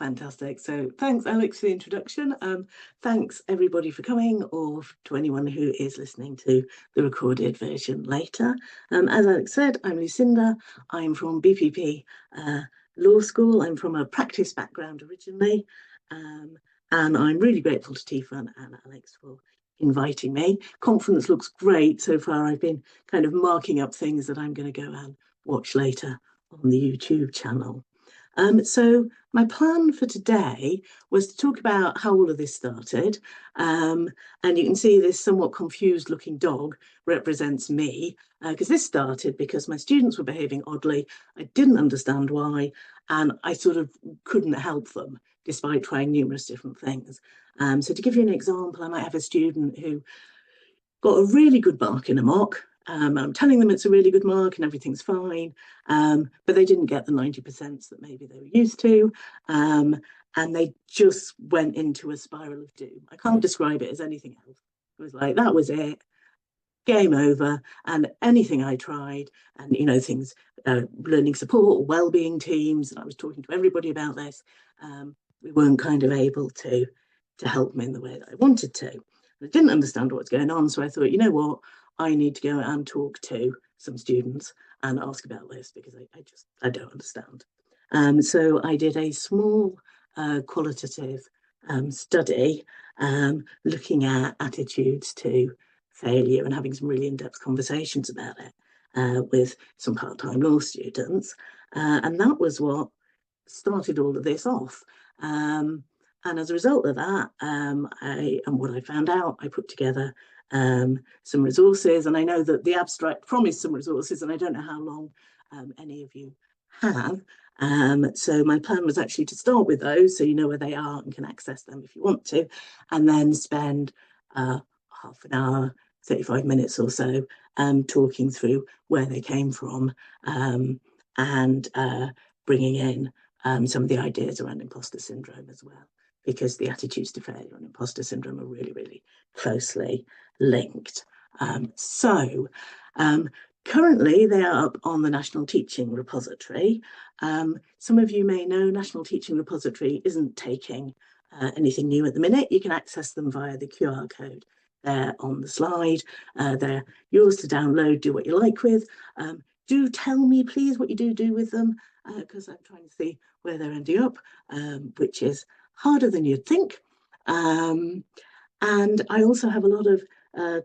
Fantastic. So thanks, Alex, for the introduction. Thanks, everybody, for coming, or to anyone who is listening to the recorded version later. As Alex said, I'm Lucinda. I'm from BPP Law School. I'm from a practice background originally, and I'm really grateful to TFun and Alex for inviting me. Conference looks great so far. I've been kind of marking up things that I'm going to go and watch later on the YouTube channel. So my plan for today was to talk about how all of this started. And you can see this somewhat confused looking dog represents me, because this started because my students were behaving oddly. I didn't understand why, and I sort of couldn't help them despite trying numerous different things. So to give you an example, I might have a student who got a really good mark in a mock. I'm telling them it's a really good mark and everything's fine, but they didn't get the 90% that maybe they were used to, and they just went into a spiral of doom. I can't describe it as anything else. It was like, that was it, game over, and anything I tried, and things, learning support, well-being teams, and I was talking to everybody about this, we weren't kind of able to help them in the way that I wanted to. I didn't understand what was going on, so I thought, you know what, I need to go and talk to some students and ask about this, because I don't understand. So I did a small qualitative study looking at attitudes to failure and having some really in-depth conversations about it with some part-time law students. And that was what started all of this off. And as a result of that, what I found out, I put together some resources, and I know that the abstract promised some resources, and I don't know how long any of you have. So my plan was actually to start with those, so you know where they are and can access them if you want to, and then spend half an hour, 35 minutes or so talking through where they came from, and bringing in some of the ideas around imposter syndrome as well, because the attitudes to failure and imposter syndrome are really, really closely linked. Currently they are up on the National Teaching Repository. Some of you may know National Teaching Repository isn't taking anything new at the minute. You can access them via the QR code there on the slide. They're yours to download, do what you like with. Do tell me, please, what you do with them, because I'm trying to see where they're ending up, which is harder than you'd think. And I also have a lot of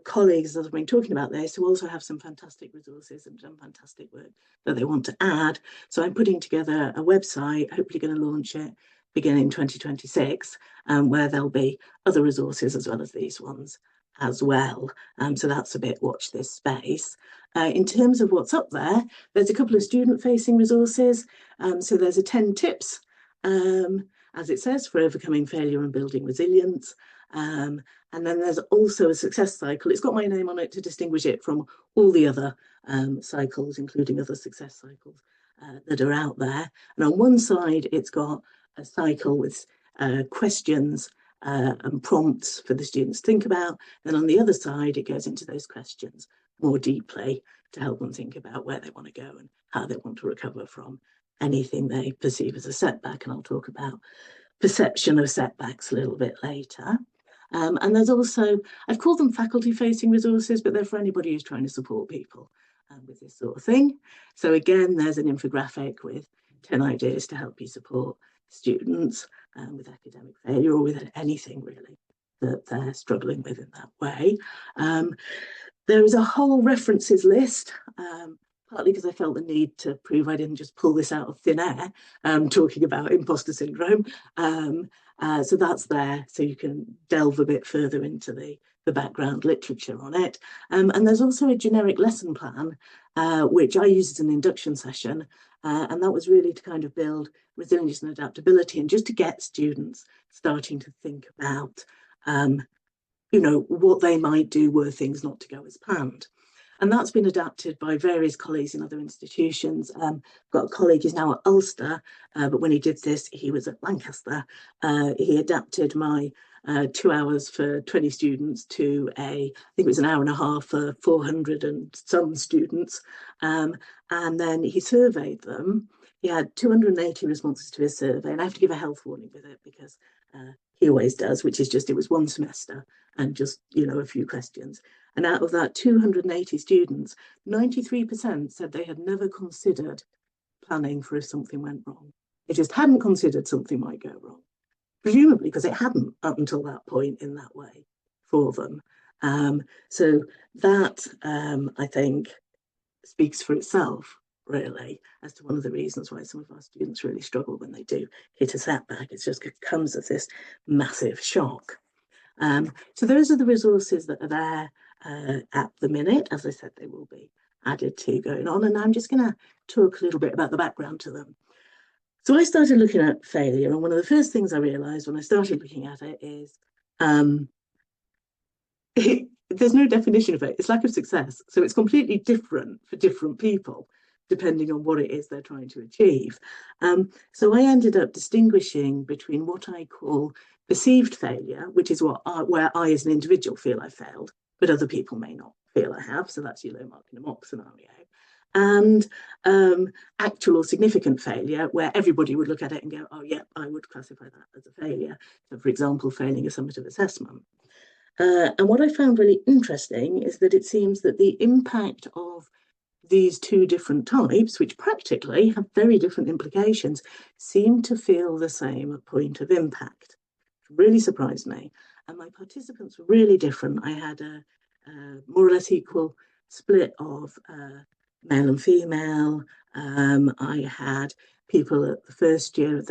colleagues that have been talking about this who also have some fantastic resources and done fantastic work that they want to add. So I'm putting together a website, hopefully going to launch it beginning 2026, where there'll be other resources as well as these ones as well. So that's a bit watch this space. In terms of what's up there, there's a couple of student-facing resources. So there's a 10 tips, as it says, for overcoming failure and building resilience. And then there's also a success cycle. It's got my name on it to distinguish it from all the other cycles, including other success cycles that are out there. And on one side, it's got a cycle with questions and prompts for the students to think about. Then on the other side, it goes into those questions more deeply to help them think about where they want to go and how they want to recover from anything they perceive as a setback. And I'll talk about perception of setbacks a little bit later. And there's also, I've called them faculty-facing resources, but they're for anybody who's trying to support people with this sort of thing. So again, there's an infographic with 10 ideas to help you support students with academic failure or with anything really that they're struggling with in that way. There is a whole references list, partly because I felt the need to prove I didn't just pull this out of thin air, talking about imposter syndrome. So that's there, so you can delve a bit further into the background literature on it. And there's also a generic lesson plan, which I used as an induction session, and that was really to kind of build resilience and adaptability, and just to get students starting to think about, what they might do were things not to go as planned. And that's been adapted by various colleagues in other institutions. Got a colleague who's now at Ulster, but when he did this, he was at Lancaster. He adapted my 2 hours for 20 students to I think it was an hour and a half for 400 and some students. And then he surveyed them he had 280 responses to his survey, and I have to give a health warning with it because he always does, which is just, it was one semester and just, a few questions. And out of that 280 students, 93% said they had never considered planning for if something went wrong. They just hadn't considered something might go wrong, presumably because it hadn't up until that point in that way for them. So that, I think, speaks for itself, really, as to one of the reasons why some of our students really struggle when they do hit a setback. It just comes as this massive shock. So those are the resources that are there at the minute. As I said, they will be added to going on, and I'm just going to talk a little bit about the background to them. So I started looking at failure, and one of the first things I realised when I started looking at it is there's no definition of it. It's lack of success. So it's completely different for different people, depending on what it is they're trying to achieve. So I ended up distinguishing between what I call perceived failure, which is where I as an individual feel I failed, but other people may not feel I have. So that's your low mark in a mock scenario. And actual or significant failure, where everybody would look at it and go, oh, yeah, I would classify that as a failure. So, for example, failing a summative assessment. And what I found really interesting is that it seems that the impact of these two different types, which practically have very different implications, seem to feel the same at point of impact. It really surprised me. And my participants were really different. I had a more or less equal split of male and female. I had people at the first year of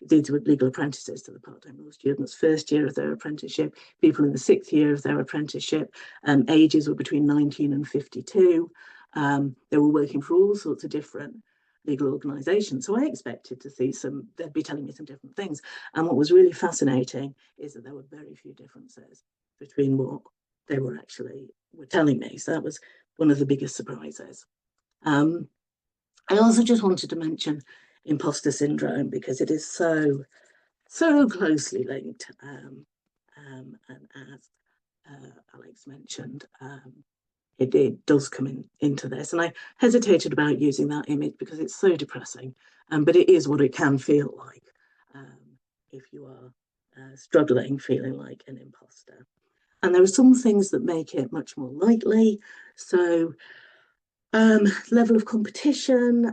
these were legal apprentices to the part-time law students, first year of their apprenticeship, people in the 6th year of their apprenticeship, ages were between 19 and 52. They were working for all sorts of different legal organisations. So I expected to see they'd be telling me some different things. And what was really fascinating is that there were very few differences between what they were telling me. So that was one of the biggest surprises. I also just wanted to mention imposter syndrome because it is so closely linked, and as Alex mentioned, it does come into this, and I hesitated about using that image because it's so depressing, but it is what it can feel like if you are struggling, feeling like an imposter. And there are some things that make it much more likely. So level of competition,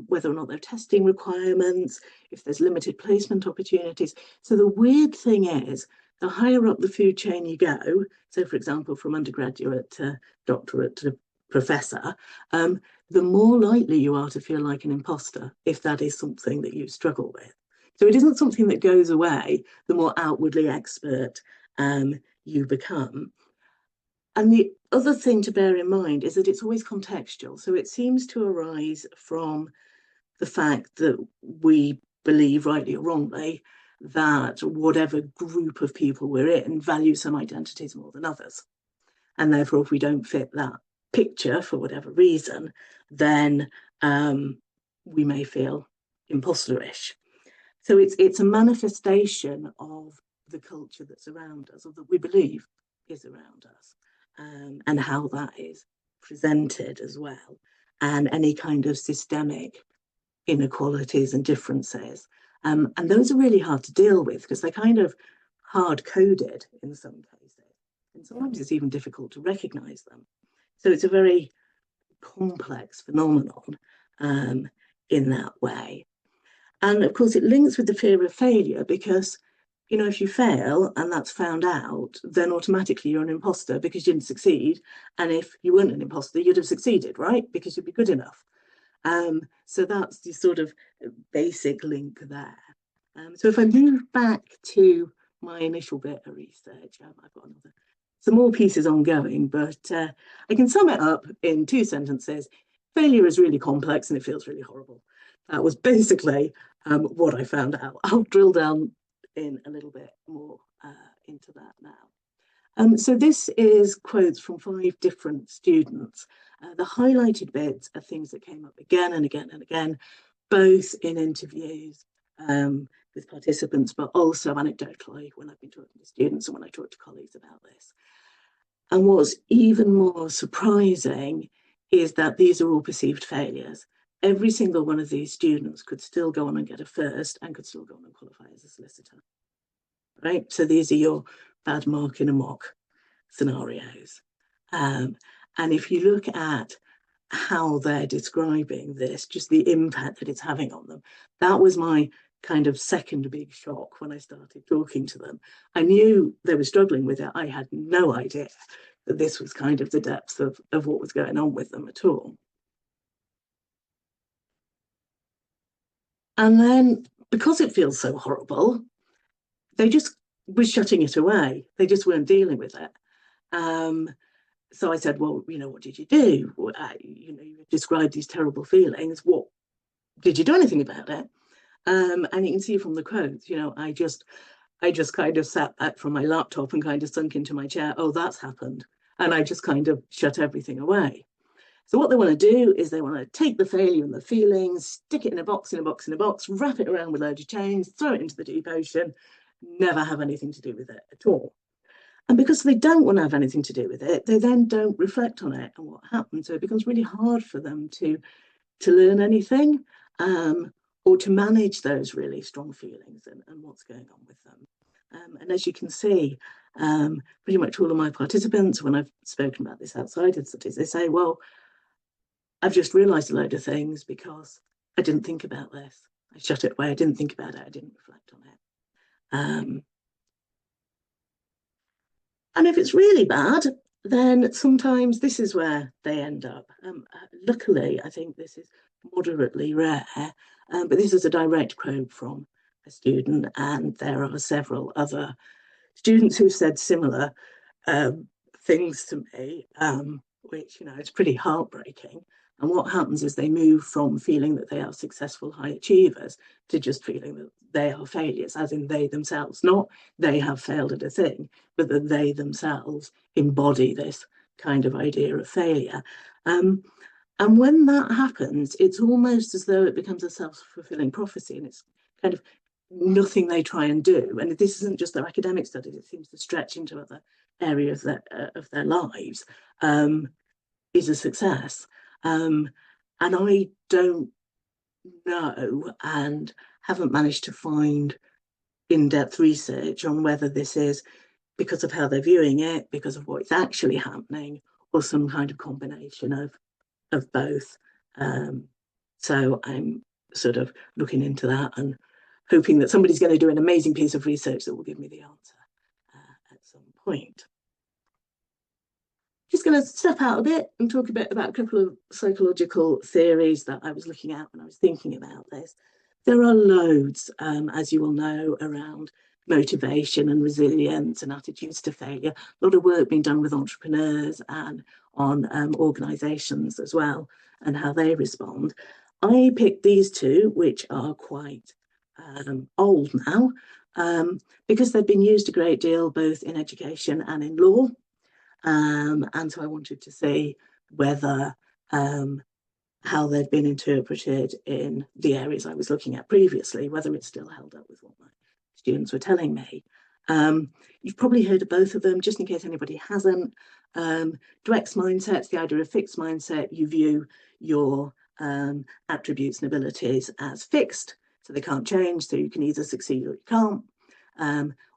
whether or not there are testing requirements, if there's limited placement opportunities. So the weird thing is, the higher up the food chain you go, so for example, from undergraduate to doctorate to professor, the more likely you are to feel like an imposter if that is something that you struggle with. So it isn't something that goes away the more outwardly expert you become. And the other thing to bear in mind is that it's always contextual. So it seems to arise from the fact that we believe, rightly or wrongly, that whatever group of people we're in value some identities more than others. And therefore, if we don't fit that picture for whatever reason, then we may feel imposterish. So it's a manifestation of the culture that's around us, or that we believe is around us. And how that is presented as well, and any kind of systemic inequalities and differences. And those are really hard to deal with because they're kind of hard-coded in some cases. And sometimes it's even difficult to recognise them. So it's a very complex phenomenon in that way. And of course, it links with the fear of failure because if you fail and that's found out, then automatically you're an imposter because you didn't succeed. And if you weren't an imposter, you'd have succeeded, right? Because you'd be good enough. So that's the sort of basic link there. So if I move back to my initial bit of research, I've got some more pieces ongoing, but I can sum it up in 2 sentences. Failure is really complex and it feels really horrible. That was basically what I found out. I'll drill down in a little bit more into that now. So this is quotes from 5 different students. The highlighted bits are things that came up again and again and again, both in interviews with participants, but also anecdotally when I've been talking to students and when I talk to colleagues about this. And what's even more surprising is that these are all perceived failures. every single one of these students could still go on and get a first and could still go on and qualify as a solicitor, right? So these are your bad mark in a mock scenarios. And if you look at how they're describing this, just the impact that it's having on them, that was my kind of second big shock when I started talking to them. I knew they were struggling with it. I had no idea that this was kind of the depth of what was going on with them at all. And then, because it feels so horrible, they just were shutting it away. They just weren't dealing with it. So I said, well, what did you do? You described these terrible feelings. What did you do anything about it? And you can see from the quotes, I just kind of sat back from my laptop and kind of sunk into my chair. Oh, that's happened. And I just kind of shut everything away. So what they want to do is they want to take the failure and the feelings, stick it in a box, wrap it around with loads of chains, throw it into the deep ocean, never have anything to do with it at all. And because they don't want to have anything to do with it, they then don't reflect on it and what happened. So it becomes really hard for them to learn anything or to manage those really strong feelings and what's going on with them. And as you can see, pretty much all of my participants, when I've spoken about this outside of studies, they say, well, I've just realised a load of things because I didn't think about this. I shut it away. I didn't think about it. I didn't reflect on it. And if it's really bad, then sometimes this is where they end up. Luckily, I think this is moderately rare, but this is a direct quote from a student, and there are several other students who said similar things to me, which, it's pretty heartbreaking. And what happens is they move from feeling that they are successful high achievers to just feeling that they are failures, as in they themselves, not they have failed at a thing, but that they themselves embody this kind of idea of failure. And when that happens, it's almost as though it becomes a self-fulfilling prophecy, and it's kind of nothing they try and do. And this isn't just their academic studies, it seems to stretch into other areas of their lives, is a success. And I don't know and haven't managed to find in-depth research on whether this is because of how they're viewing it, because of what's actually happening, or some kind of combination of both. So I'm sort of looking into that and hoping that somebody's going to do an amazing piece of research that will give me the answer at some point. Just going to step out a bit and talk a bit about a couple of psychological theories that I was looking at when I was thinking about this. There are loads, as you will know, around motivation and resilience and attitudes to failure. A lot of work being done with entrepreneurs and on organisations as well, and how they respond. I picked these two, which are quite old now, because they've been used a great deal both in education and in law. And so I wanted to see whether how they'd been interpreted in the areas I was looking at previously, whether it still held up with what my students were telling me. You've probably heard of both of them, just in case anybody hasn't. Dweck's mindset, the idea of fixed mindset. You view your attributes and abilities as fixed, so they can't change, so you can either succeed or you can't.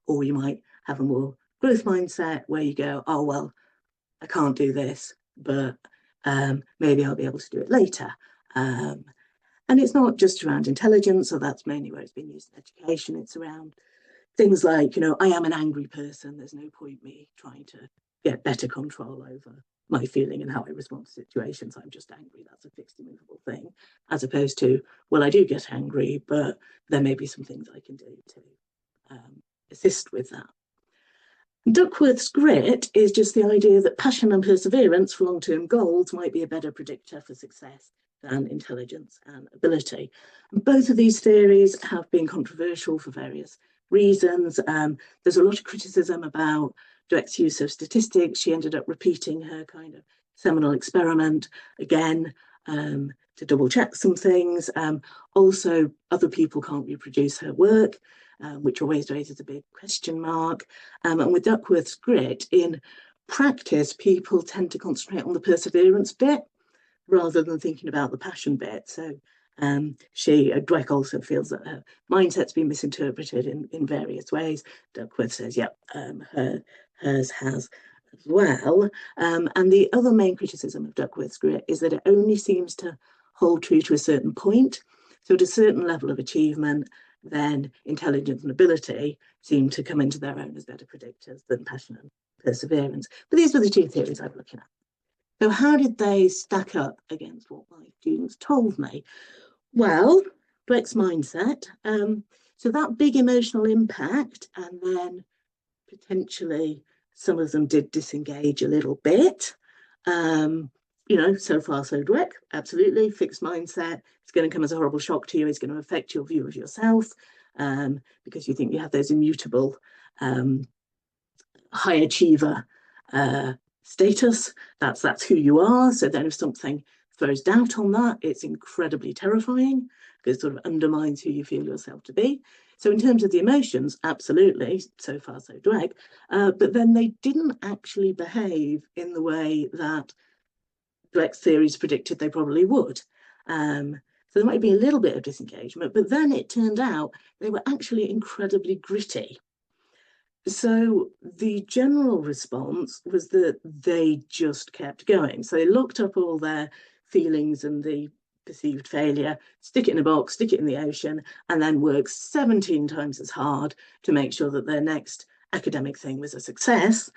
Or you might have a more growth mindset where you go, oh, well, I can't do this, but maybe I'll be able to do it later. And it's not just around intelligence, so that's mainly where it's been used in education. It's around things like, I am an angry person. There's no point me trying to get better control over my feeling and how I respond to situations. I'm just angry. That's a fixed, immovable thing, as opposed to, well, I do get angry, but there may be some things I can do to assist with that. Duckworth's grit is just the idea that passion and perseverance for long-term goals might be a better predictor for success than intelligence and ability. And both of these theories have been controversial for various reasons. There's a lot of criticism about Dweck's use of statistics. She ended up repeating her kind of seminal experiment again to double check some things. Also, other people can't reproduce her work, which always raises a big question mark. And with Duckworth's grit, in practice, people tend to concentrate on the perseverance bit, rather than thinking about the passion bit. So Dweck also feels that her mindset's been misinterpreted in various ways. Duckworth says, yep, hers has as well. And the other main criticism of Duckworth's career is that it only seems to hold true to a certain point. So at a certain level of achievement, then intelligence and ability seem to come into their own as better predictors than passion and perseverance. But these were the two theories I was looking at. So how did they stack up against what my students told me? Well, Dweck's mindset. So that big emotional impact, and then potentially some of them did disengage a little bit. So far so Dweck, absolutely. Fixed mindset. It's going to come as a horrible shock to you. It's going to affect your view of yourself because you think you have those immutable high achiever status. That's who you are. So then if something throws doubt on that, it's incredibly terrifying because it sort of undermines who you feel yourself to be. So in terms of the emotions, absolutely, so far so Dweck, but then they didn't actually behave in the way that Dweck's theories predicted they probably would. So there might be a little bit of disengagement, but then it turned out they were actually incredibly gritty. So the general response was that they just kept going. So they looked up all their feelings and the perceived failure, stick it in a box, stick it in the ocean, and then work 17 times as hard to make sure that their next academic thing was a success,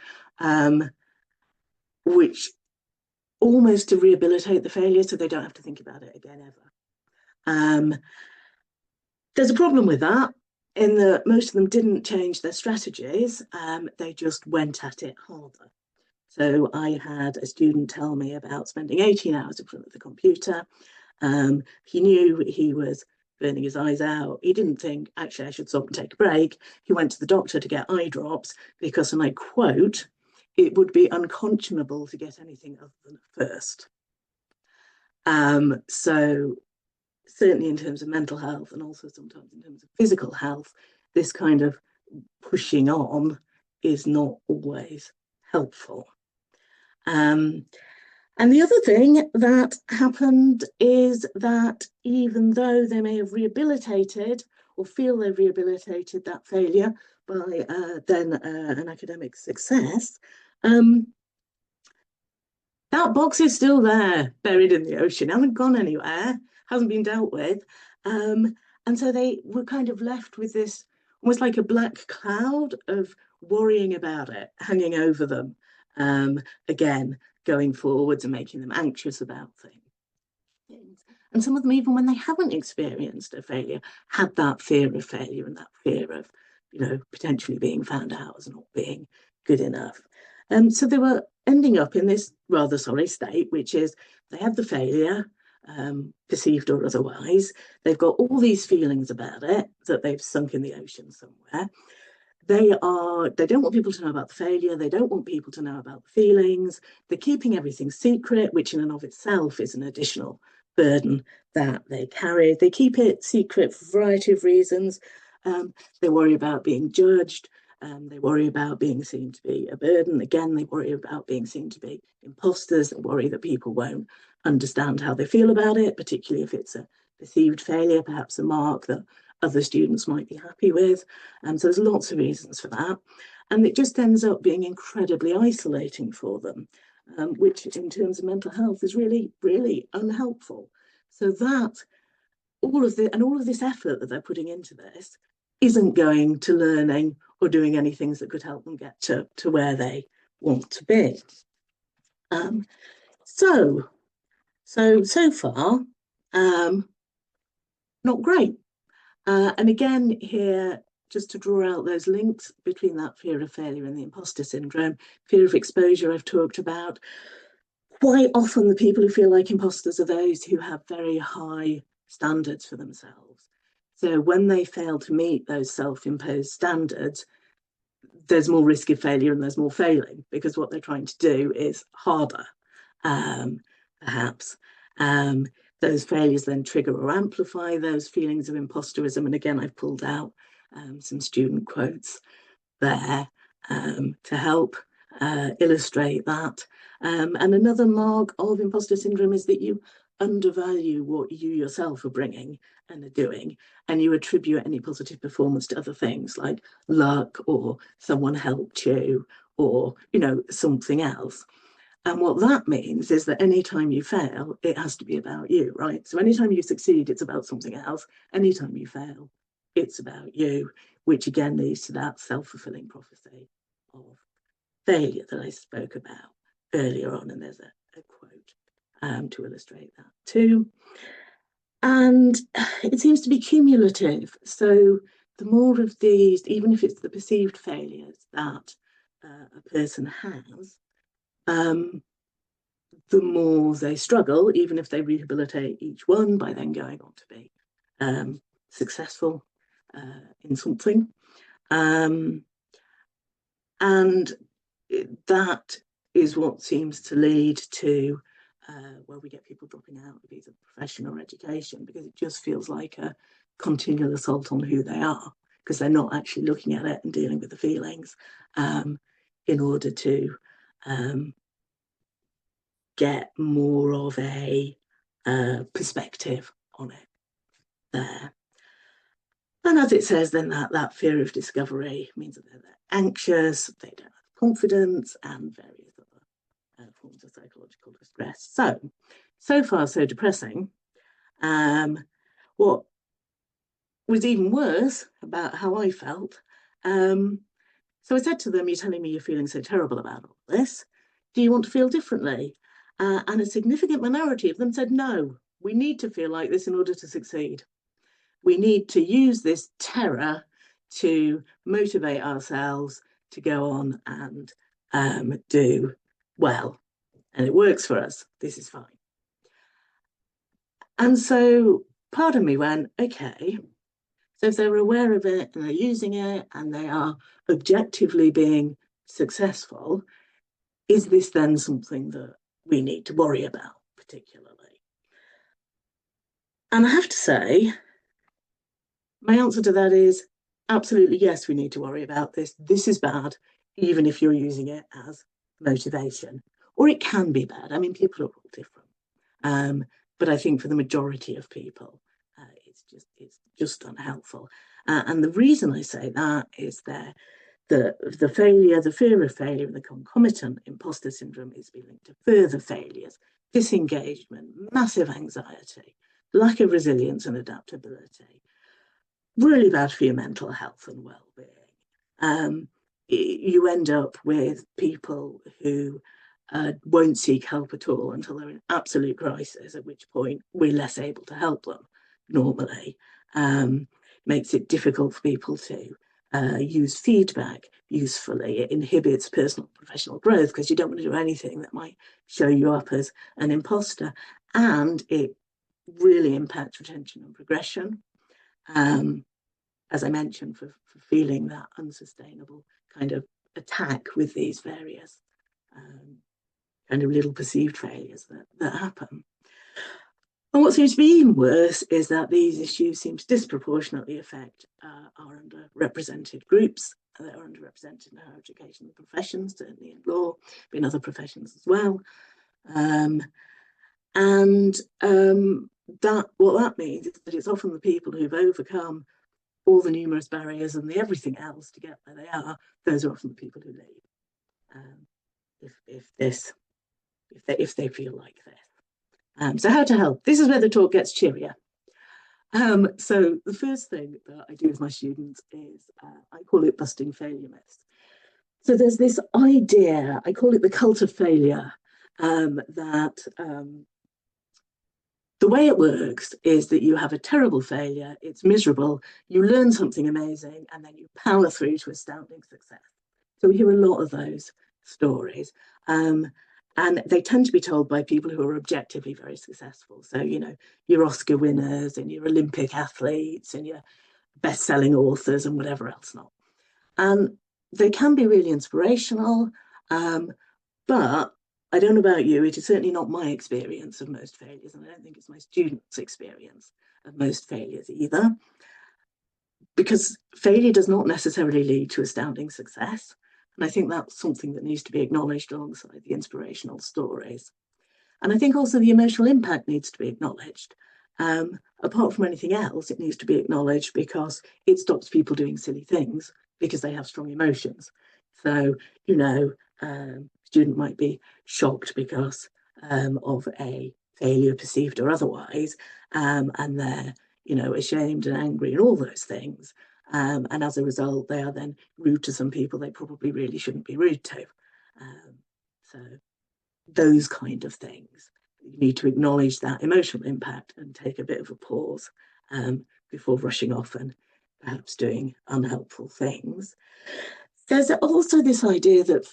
which almost to rehabilitate the failure so they don't have to think about it again ever. There's a problem with that in that most of them didn't change their strategies, they just went at it harder. So I had a student tell me about spending 18 hours in front of the computer. He knew he was burning his eyes out. He didn't think, actually, I should stop and take a break. He went to the doctor to get eye drops because, and I quote, it would be unconscionable to get anything other than a first. So certainly in terms of mental health and also sometimes in terms of physical health, this kind of pushing on is not always helpful. And the other thing that happened is that even though they may have rehabilitated or feel they've rehabilitated that failure by then an academic success, that box is still there, buried in the ocean, hasn't gone anywhere, hasn't been dealt with. And so they were kind of left with this almost like a black cloud of worrying about it, hanging over them, again, going forwards and making them anxious about things. And some of them, even when they haven't experienced a failure, had that fear of failure and that fear of, potentially being found out as not being good enough. So they were ending up in this rather sorry state, which is they had the failure, perceived or otherwise. They've got all these feelings about it that they've sunk in the ocean somewhere. They don't want people to know about the failure. They don't want people to know about the feelings. They're keeping everything secret, which in and of itself is an additional burden that they carry. They keep it secret for a variety of reasons. They worry about being judged. They worry about being seen to be a burden. Again, they worry about being seen to be imposters. They worry that people won't understand how they feel about it, particularly if it's a perceived failure, perhaps a mark that other students might be happy with. So there's lots of reasons for that. And it just ends up being incredibly isolating for them, which in terms of mental health is really, really unhelpful. So that all of this effort that they're putting into this isn't going to learning or doing any things that could help them get to where they want to be. So far, not great. And again here, just to draw out those links between that fear of failure and the imposter syndrome, fear of exposure I've talked about. Quite often the people who feel like imposters are those who have very high standards for themselves. So when they fail to meet those self-imposed standards, there's more risk of failure and there's more failing because what they're trying to do is harder, perhaps. Those failures then trigger or amplify those feelings of imposterism. And again, I've pulled out some student quotes there to help. illustrate that. And another mark of imposter syndrome is that you undervalue what you yourself are bringing and are doing, and you attribute any positive performance to other things like luck or someone helped you or, you know, something else. And what that means is that anytime you fail, it has to be about you, right? So anytime you succeed, it's about something else. Anytime you fail, it's about you, which again leads to that self-fulfilling prophecy of failure that I spoke about earlier on. And there's a quote to illustrate that too. And it seems to be cumulative. So the more of these, even if it's the perceived failures that a person has, the more they struggle, even if they rehabilitate each one by then going on to be successful in something. And that is what seems to lead to where we get people dropping out of either profession or education, because it just feels like a continual assault on who they are, because they're not actually looking at it and dealing with the feelings in order to get more of a perspective on it there. And as it says, then that fear of discovery means that they're anxious, they don't have confidence, and various other forms of psychological distress. So far, so depressing. What was even worse about how I felt, so I said to them, "You're telling me you're feeling so terrible about all this. Do you want to feel differently?" And a significant minority of them said, "No, we need to feel like this in order to succeed. We need to use this terror to motivate ourselves to go on and do well. And it works for us. This is fine." And so part of me went, okay, so if they're aware of it and they're using it and they are objectively being successful, is this then something that we need to worry about particularly? And I have to say, my answer to that is absolutely yes, we need to worry about this. This is bad, even if you're using it as motivation. Or it can be bad. I mean, people are all different. But I think for the majority of people, it's just unhelpful. And the reason I say that is that the failure, the fear of failure, and the concomitant imposter syndrome is being linked to further failures, disengagement, massive anxiety, lack of resilience and adaptability. Really bad for your mental health and well-being. You end up with people who won't seek help at all until they're in absolute crisis, at which point we're less able to help them normally. Makes it difficult for people to use feedback usefully. It inhibits personal and professional growth because you don't want to do anything that might show you up as an imposter. And it really impacts retention and progression. As I mentioned, for feeling that unsustainable kind of attack with these various kind of little perceived failures that happen. And what seems to be even worse is that these issues seem to disproportionately affect our underrepresented groups that are underrepresented in higher education and professions, certainly in law, but in other professions as well. That what that means is that it's often the people who've overcome all the numerous barriers and the everything else to get where they are, those are often the people who leave. If they feel like this. So how to help? This is where the talk gets cheerier. So the first thing that I do with my students is I call it busting failure myths. So there's this idea, I call it the cult of failure, that the way it works is that you have a terrible failure, it's miserable, you learn something amazing, and then you power through to astounding success. So we hear a lot of those stories. And they tend to be told by people who are objectively very successful. So, you know, your Oscar winners and your Olympic athletes and your best-selling authors and whatever else not. And they can be really inspirational, but I don't know about you, it is certainly not my experience of most failures, and I don't think it's my students' experience of most failures either. Because failure does not necessarily lead to astounding success. And I think that's something that needs to be acknowledged alongside the inspirational stories. And I think also the emotional impact needs to be acknowledged. Apart from anything else, it needs to be acknowledged because it stops people doing silly things because they have strong emotions. So, you know, student might be shocked because of a failure, perceived or otherwise, and they're, you know, ashamed and angry and all those things. And as a result, they are then rude to some people they probably really shouldn't be rude to. So those kind of things. You need to acknowledge that emotional impact and take a bit of a pause before rushing off and perhaps doing unhelpful things. There's also this idea that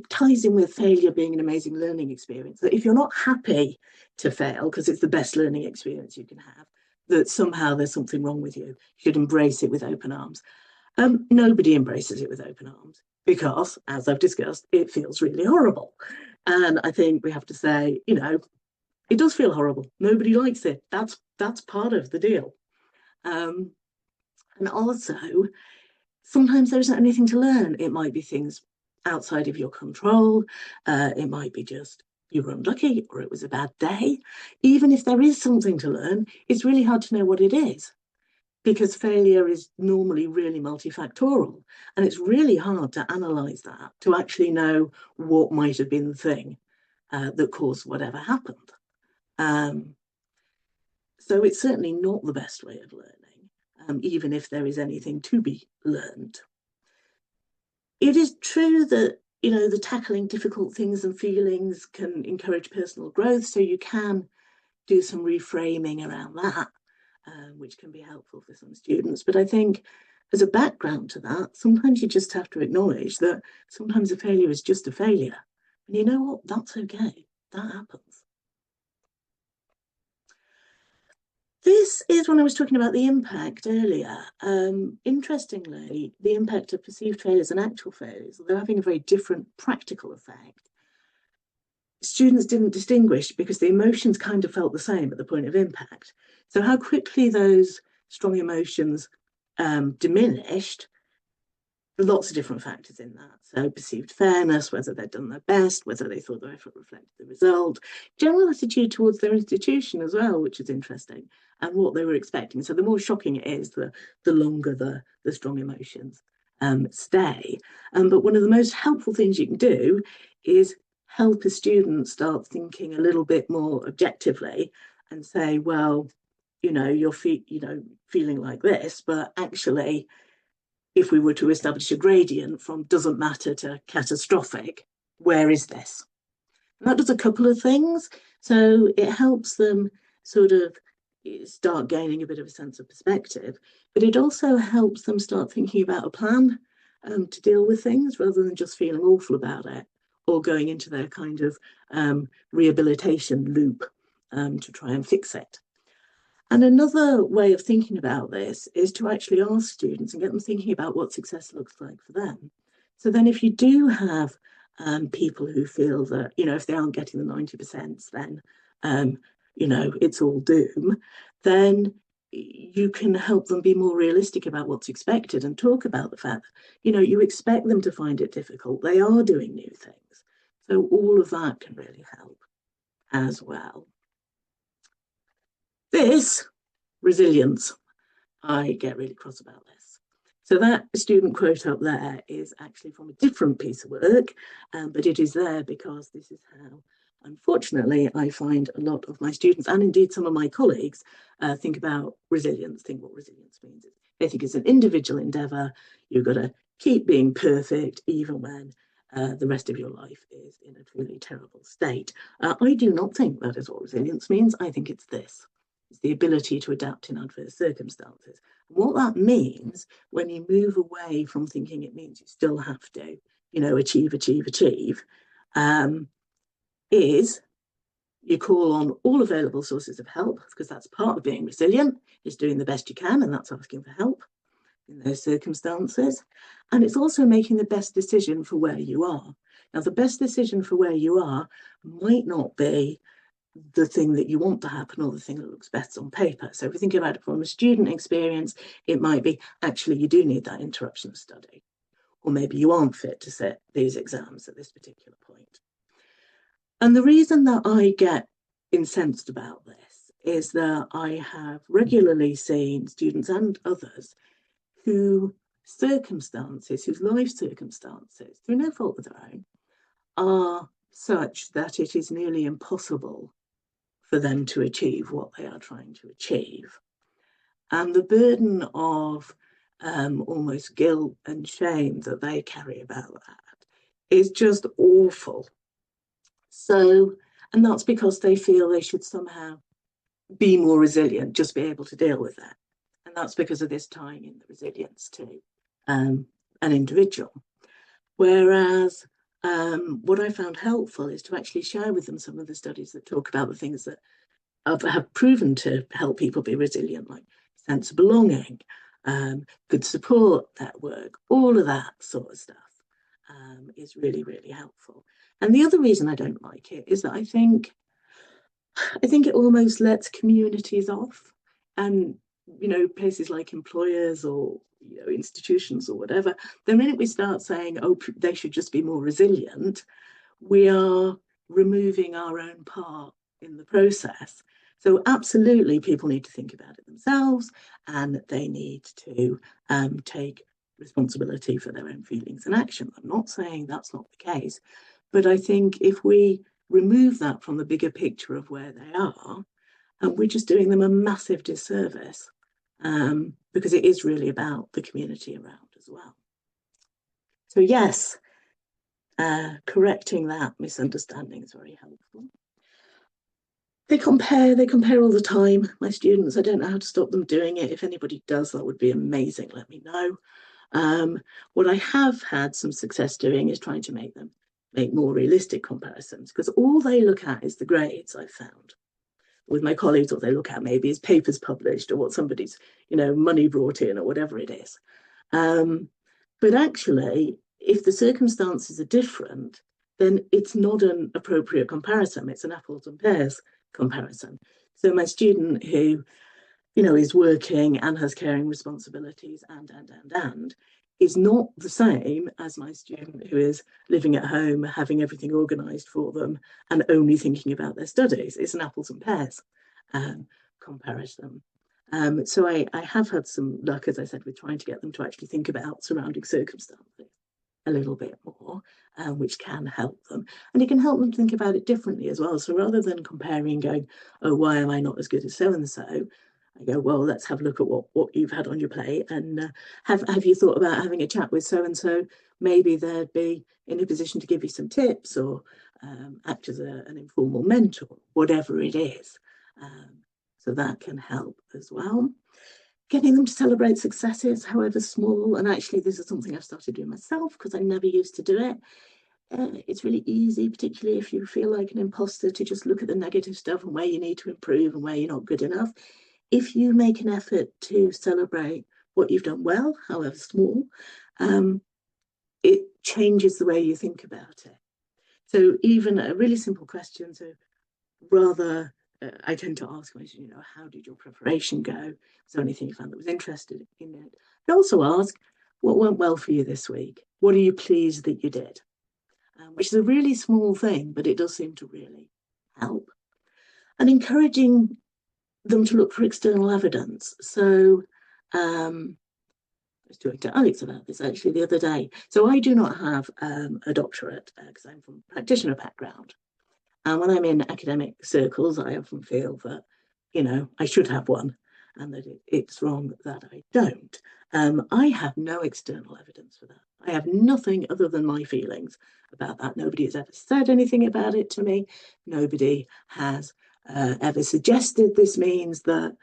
ties in with failure being an amazing learning experience, that if you're not happy to fail because it's the best learning experience you can have, that somehow there's something wrong with you. You should embrace it with open arms. Nobody embraces it with open arms because, as I've discussed, it feels really horrible. And I think we have to say, you know, it does feel horrible. Nobody likes it. That's part of the deal. And also, sometimes there isn't anything to learn. It might be things outside of your control. It might be just you were unlucky or it was a bad day. Even if there is something to learn, it's really hard to know what it is, because failure is normally really multifactorial, and it's really hard to analyse that, to actually know what might have been the thing that caused whatever happened. So it's certainly not the best way of learning, even if there is anything to be learned. It is true that, you know, the tackling difficult things and feelings can encourage personal growth, so you can do some reframing around that, which can be helpful for some students. But I think as a background to that, sometimes you just have to acknowledge that sometimes a failure is just a failure. And you know what? That's okay. That happens. This is when I was talking about the impact earlier. Interestingly, the impact of perceived failures and actual failures, they're having a very different practical effect. Students didn't distinguish because the emotions kind of felt the same at the point of impact. So how quickly those strong emotions diminished, lots of different factors in that. So perceived fairness, whether they'd done their best, whether they thought their effort reflected the result, general attitude towards their institution as well, which is interesting, and what they were expecting. So the more shocking it is, the longer the strong emotions stay. But one of the most helpful things you can do is help a student start thinking a little bit more objectively and say, well, you know, you're feeling like this, but actually, if we were to establish a gradient from doesn't matter to catastrophic, where is this? And that does a couple of things. So it helps them sort of start gaining a bit of a sense of perspective, but it also helps them start thinking about a plan to deal with things rather than just feeling awful about it or going into their kind of rehabilitation loop to try and fix it. And another way of thinking about this is to actually ask students and get them thinking about what success looks like for them. So then if you do have people who feel that, you know, if they aren't getting the 90%, then, you know, it's all doom, then you can help them be more realistic about what's expected and talk about the fact that, you know, you expect them to find it difficult. They are doing new things. So all of that can really help as well. This, resilience, I get really cross about this. So that student quote up there is actually from a different piece of work, but it is there because this is how, unfortunately, I find a lot of my students and indeed some of my colleagues think about resilience, think what resilience means. They think it's an individual endeavour. You've got to keep being perfect even when the rest of your life is in a truly terrible state. I do not think that is what resilience means. I think it's this. It's the ability to adapt in adverse circumstances. What that means when you move away from thinking it means you still have to, you know, achieve, is you call on all available sources of help, because that's part of being resilient, is doing the best you can, and that's asking for help in those circumstances. And it's also making the best decision for where you are. Now, the best decision for where you are might not be the thing that you want to happen or the thing that looks best on paper. So if we think about it from a student experience, it might be actually you do need that interruption study. or maybe you aren't fit to sit these exams at this particular point. And the reason that I get incensed about this is that I have regularly seen students and others whose life circumstances, through no fault of their own, are such that it is nearly impossible for them to achieve what they are trying to achieve. And the burden of almost guilt and shame that they carry about that is just awful. So, and that's because they feel they should somehow be more resilient, just be able to deal with that. And that's because of this tying in the resilience to an individual. Whereas what I found helpful is to actually share with them some of the studies that talk about the things that have proven to help people be resilient, like sense of belonging, good support network, all of that sort of stuff is really, really helpful. And the other reason I don't like it is that I think it almost lets communities off, and places like employers or institutions or whatever. The minute we start saying, oh, they should just be more resilient, we are removing our own part in the process. So absolutely, people need to think about it themselves, and they need to take responsibility for their own feelings and action. I'm not saying that's not the case, but I think if we remove that from the bigger picture of where they are, we're just doing them a massive disservice, because it is really about the community around as well. So yes, correcting that misunderstanding is very helpful. They compare all the time, my students. I don't know how to stop them doing it. If anybody does, that would be amazing. Let me know. What I have had some success doing is trying to make more realistic comparisons, because all they look at is the grades, I've found. With my colleagues, what they look at maybe is papers published or what somebody's, money brought in or whatever it is. But actually, if the circumstances are different, then it's not an appropriate comparison. It's an apples and pears comparison. So my student who, is working and has caring responsibilities and is not the same as my student who is living at home, having everything organised for them and only thinking about their studies. It's an apples and pears comparison. So I have had some luck, as I said, with trying to get them to actually think about surrounding circumstances a little bit more, which can help them. And it can help them think about it differently as well. So rather than comparing, going, oh, why am I not as good as so-and-so? I go, well, let's have a look at what you've had on your plate, and have you thought about having a chat with so-and-so? Maybe they'd be in a position to give you some tips, or act as an informal mentor, whatever it is. So that can help as well. Getting them to celebrate successes, however small, and actually this is something I've started doing myself because I never used to do it. It's really easy, particularly if you feel like an imposter, to just look at the negative stuff and where you need to improve and where you're not good enough. If you make an effort to celebrate what you've done well, however small, it changes the way you think about it. So even a really simple question, so rather, I tend to ask questions, how did your preparation go? Was there anything you found that was interesting in it? I also ask, what went well for you this week? What are you pleased that you did? Which is a really small thing, but it does seem to really help. And encouraging them to look for external evidence. So I was talking to Alex about this actually the other day. So I do not have a doctorate because I'm from a practitioner background. And when I'm in academic circles, I often feel that, I should have one, and that it's wrong that I don't. I have no external evidence for that. I have nothing other than my feelings about that. Nobody has ever said anything about it to me. Nobody has ever suggested this means that,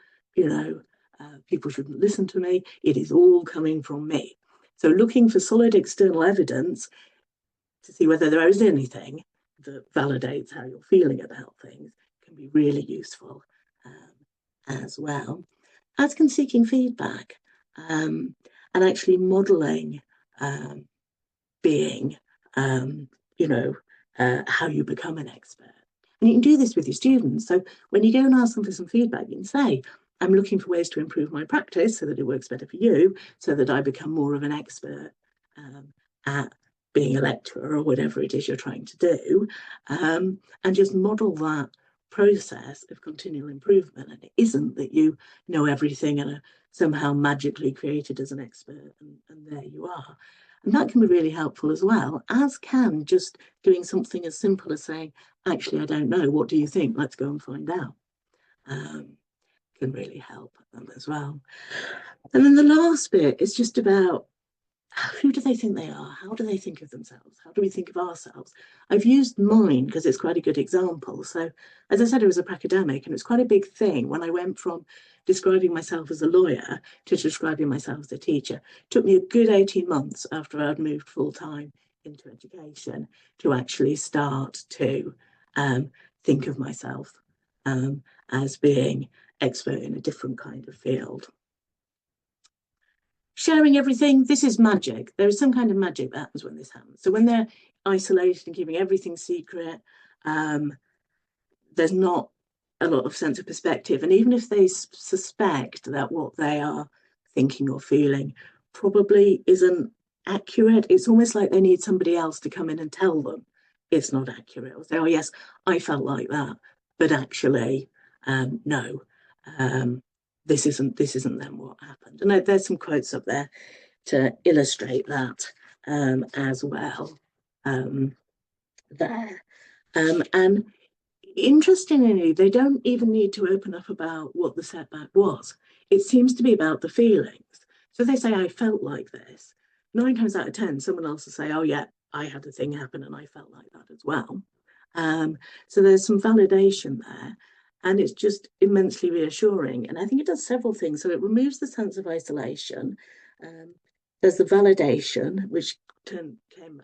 people shouldn't listen to me. It is all coming from me. So looking for solid external evidence to see whether there is anything that validates how you're feeling about things can be really useful as well, as can seeking feedback and actually modelling being, how you become an expert. And you can do this with your students. So when you go and ask them for some feedback, you can say, I'm looking for ways to improve my practice so that it works better for you, so that I become more of an expert at being a lecturer or whatever it is you're trying to do, and just model that process of continual improvement. And it isn't that you know everything and are somehow magically created as an expert and there you are. And that can be really helpful as well, as can just doing something as simple as saying, actually, I don't know, what do you think? Let's go and find out. Can really help them as well. And then the last bit is just about who do they think they are? How do they think of themselves? How do we think of ourselves? I've used mine because it's quite a good example. So, as I said, I was a academic, and it's quite a big thing when I went from describing myself as a lawyer to describing myself as a teacher. It took me a good 18 months after I'd moved full time into education to actually start to think of myself as being expert in a different kind of field. Sharing everything, this is magic. There is some kind of magic that happens when this happens. So when they're isolated and keeping everything secret, there's not a lot of sense of perspective. And even if they suspect that what they are thinking or feeling probably isn't accurate, it's almost like they need somebody else to come in and tell them it's not accurate. Or say, oh yes, I felt like that, but actually, no. This isn't then what happened. And there's some quotes up there to illustrate that as well there. And interestingly, they don't even need to open up about what the setback was. It seems to be about the feelings. So they say, I felt like this. 9 times out of 10, someone else will say, oh yeah, I had a thing happen and I felt like that as well. So there's some validation there. And it's just immensely reassuring. And I think it does several things. So it removes the sense of isolation. There's the validation, which came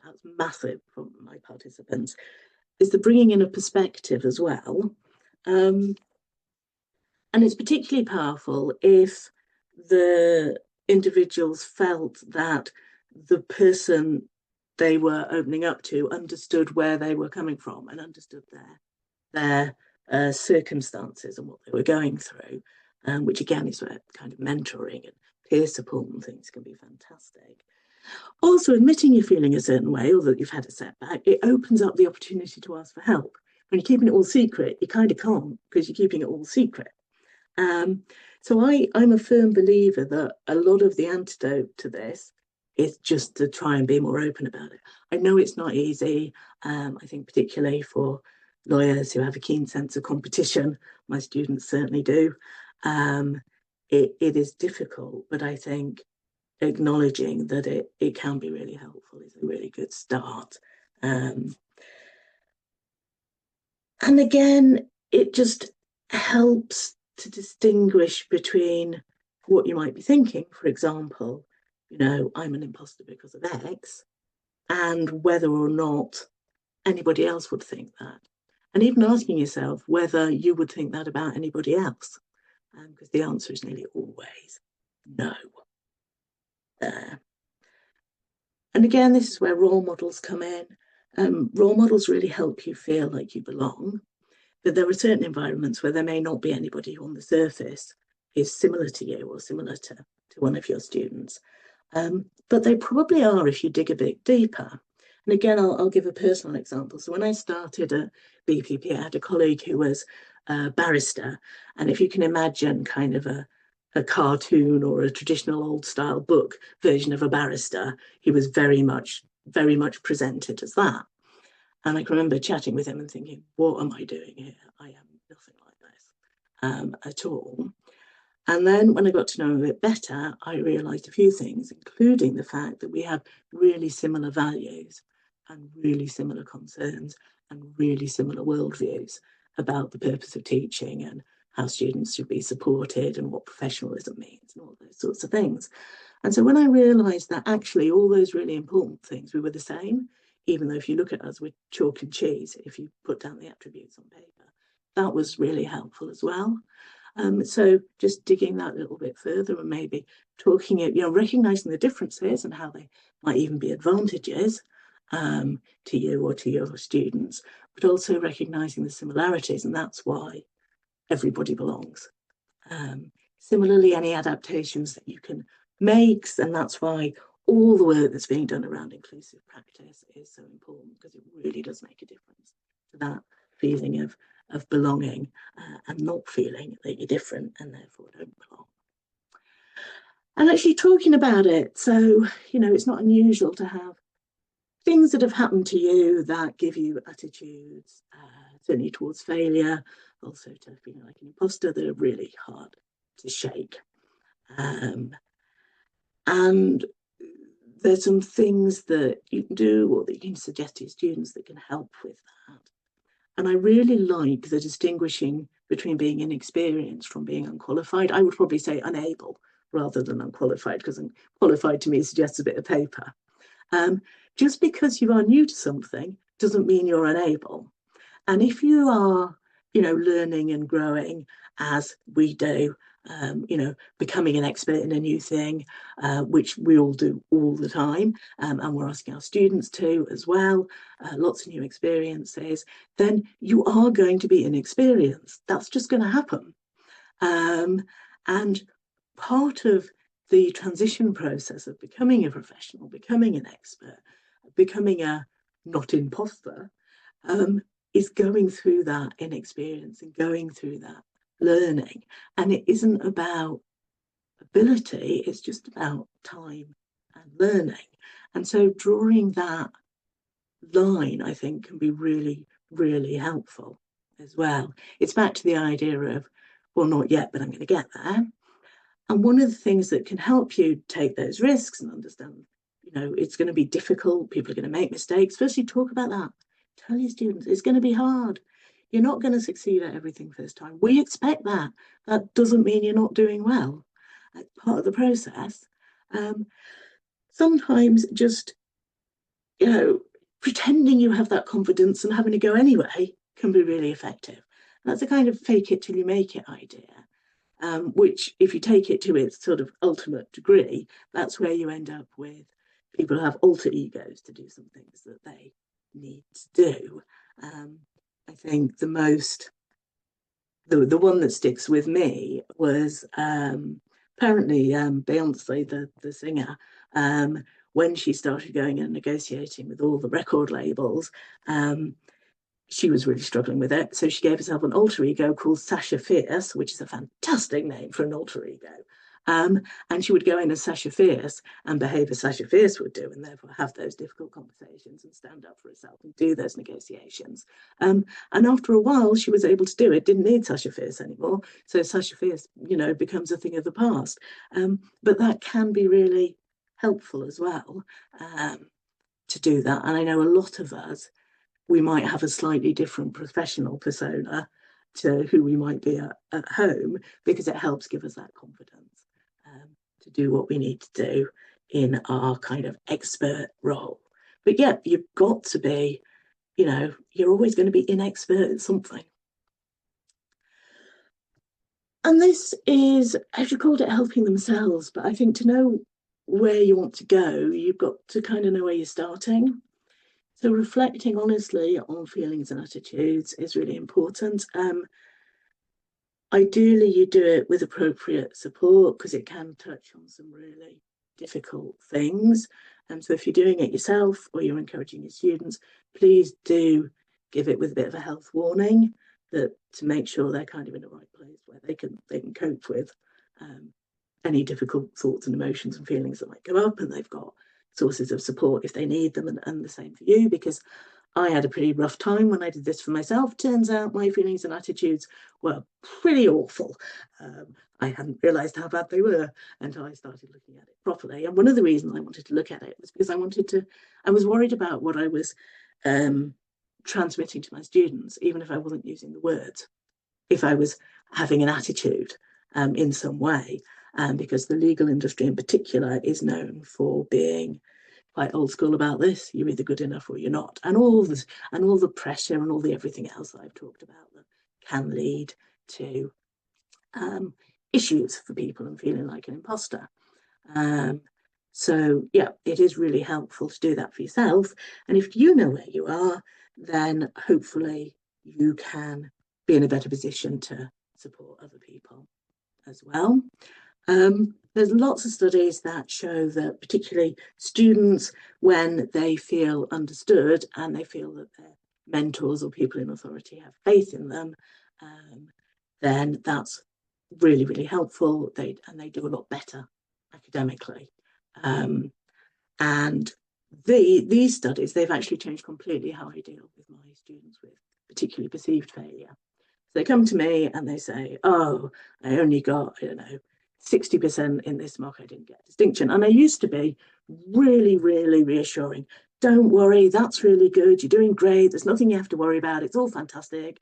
out massive from my participants, is the bringing in a perspective as well. And it's particularly powerful if the individuals felt that the person they were opening up to understood where they were coming from and understood their circumstances and what they were going through, which again is where kind of mentoring and peer support and things can be fantastic. Also, admitting you're feeling a certain way or that you've had a setback, it opens up the opportunity to ask for help. When you're keeping it all secret, you kind of can't because you're keeping it all secret. So I'm a firm believer that a lot of the antidote to this is just to try and be more open about it. I know it's not easy. I think particularly for lawyers who have a keen sense of competition, my students certainly do. It is difficult, but I think acknowledging that it can be really helpful is a really good start. And again, it just helps to distinguish between what you might be thinking, for example, I'm an imposter because of X, and whether or not anybody else would think that. And even asking yourself whether you would think that about anybody else, because the answer is nearly always no. And again, this is where role models come in. Role models really help you feel like you belong, but there are certain environments where there may not be anybody who on the surface is similar to you or similar to one of your students. But they probably are if you dig a bit deeper. And again, I'll give a personal example. So when I started at BPP, I had a colleague who was a barrister. And if you can imagine kind of a cartoon or a traditional old style book version of a barrister, he was very much presented as that. And I can remember chatting with him and thinking, what am I doing here? I am nothing like this at all. And then when I got to know him a bit better, I realised a few things, including the fact that we have really similar values and really similar concerns and really similar worldviews about the purpose of teaching and how students should be supported and what professionalism means and all those sorts of things. And so when I realised that actually all those really important things, we were the same, even though if you look at us, we're chalk and cheese, if you put down the attributes on paper, that was really helpful as well. So just digging that a little bit further and maybe talking it, recognising the differences and how they might even be advantages to you or to your students, but also recognising the similarities, and that's why everybody belongs. Similarly, any adaptations that you can make, and that's why all the work that's being done around inclusive practice is so important, because it really does make a difference to that feeling of belonging, and not feeling that you're different and therefore don't belong. And actually talking about it, so, it's not unusual to have things that have happened to you that give you attitudes, certainly towards failure, also to feeling like an imposter, that are really hard to shake. And there's some things that you can do or that you can suggest to your students that can help with that. And I really like the distinguishing between being inexperienced from being unqualified. I would probably say unable rather than unqualified, because unqualified to me suggests a bit of paper. Just because you are new to something doesn't mean you're unable. And if you are, learning and growing as we do, becoming an expert in a new thing, which we all do all the time, and we're asking our students to as well, lots of new experiences, then you are going to be inexperienced. That's just going to happen. And part of the transition process of becoming a professional, becoming an expert, becoming a not imposter, is going through that inexperience and going through that learning. And it isn't about ability, it's just about time and learning. And so drawing that line, I think, can be really, really helpful as well. It's back to the idea of, well, not yet, but I'm going to get there. And one of the things that can help you take those risks and understand, it's going to be difficult, people are going to make mistakes. Firstly, talk about that. Tell your students it's going to be hard. You're not going to succeed at everything first time. We expect that. That doesn't mean you're not doing well. That's part of the process. Sometimes just, pretending you have that confidence and having to go anyway can be really effective. That's a kind of fake it till you make it idea. Which, if you take it to its sort of ultimate degree, that's where you end up with people who have alter egos to do some things that they need to do. I think the one that sticks with me was apparently Beyonce, the singer, when she started going and negotiating with all the record labels, she was really struggling with it. So she gave herself an alter ego called Sasha Fierce, which is a fantastic name for an alter ego. And she would go in as Sasha Fierce and behave as Sasha Fierce would do, and therefore have those difficult conversations and stand up for herself and do those negotiations. And after a while, she was able to do it, didn't need Sasha Fierce anymore. So Sasha Fierce, becomes a thing of the past. But that can be really helpful as well, to do that. And I know a lot of us, we might have a slightly different professional persona to who we might be at home, because it helps give us that confidence to do what we need to do in our kind of expert role. But yeah, you've got to be, you're always going to be inexpert at something. And this is, as you called it, helping themselves. But I think to know where you want to go, you've got to kind of know where you're starting. So reflecting honestly on feelings and attitudes is really important. Ideally, you do it with appropriate support, because it can touch on some really difficult things. So if you're doing it yourself or you're encouraging your students, please do give it with a bit of a health warning, that to make sure they're kind of in the right place where they can cope with any difficult thoughts and emotions and feelings that might come up, and they've got sources of support if they need them, and the same for you, because I had a pretty rough time when I did this for myself. Turns out my feelings and attitudes were pretty awful. I hadn't realised how bad they were until I started looking at it properly. And one of the reasons I wanted to look at it was because I was worried about what I was transmitting to my students, even if I wasn't using the words, if I was having an attitude in some way. Because the legal industry in particular is known for being quite old school about this. You're either good enough or you're not. And all the pressure and all the everything else that I've talked about that can lead to issues for people and feeling like an imposter. So yeah, it is really helpful to do that for yourself. And if you know where you are, then hopefully you can be in a better position to support other people as well. there's lots of studies that show that particularly students, when they feel understood and they feel that their mentors or people in authority have faith in them, then that's really, really helpful. They do a lot better academically. And these studies, they've actually changed completely how I deal with my students with particularly perceived failure. So they come to me and they say, oh, I only got, 60% in this mock, I didn't get a distinction. And I used to be really, really reassuring. Don't worry, that's really good. You're doing great. There's nothing you have to worry about. It's all fantastic.